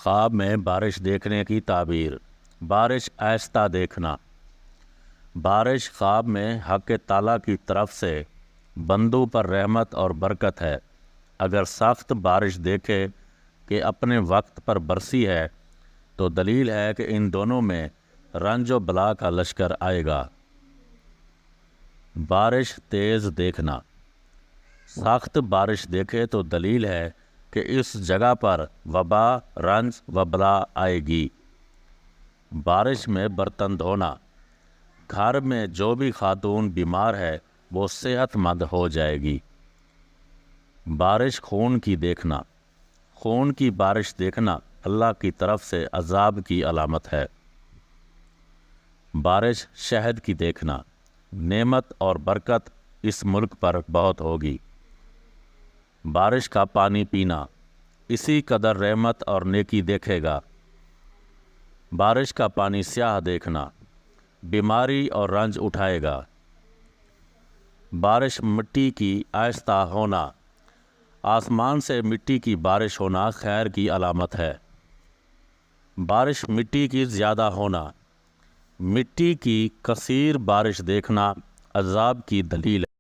خواب میں بارش دیکھنے کی تعبیر۔ بارش آہستہ دیکھنا۔ بارش خواب میں حق تعالیٰ کی طرف سے بندوں پر رحمت اور برکت ہے۔ اگر سخت بارش دیکھے کہ اپنے وقت پر برسی ہے تو دلیل ہے کہ ان دونوں میں رنج و بلا کا لشکر آئے گا۔ بارش تیز دیکھنا۔ سخت بارش دیکھے تو دلیل ہے کہ اس جگہ پر وبا، رنج و بلا آئے گی۔ بارش میں برتن دھونا۔ گھر میں جو بھی خاتون بیمار ہے وہ صحت مند ہو جائے گی۔ بارش خون کی دیکھنا۔ خون کی بارش دیکھنا اللہ کی طرف سے عذاب کی علامت ہے۔ بارش شہد کی دیکھنا۔ نعمت اور برکت اس ملک پر بہت ہوگی۔ بارش کا پانی پینا۔ اسی قدر رحمت اور نیکی دیکھے گا۔ بارش کا پانی سیاہ دیکھنا۔ بیماری اور رنج اٹھائے گا۔ بارش مٹی کی آہستہ ہونا۔ آسمان سے مٹی کی بارش ہونا خیر کی علامت ہے۔ بارش مٹی کی زیادہ ہونا۔ مٹی کی کثیر بارش دیکھنا عذاب کی دلیل ہے۔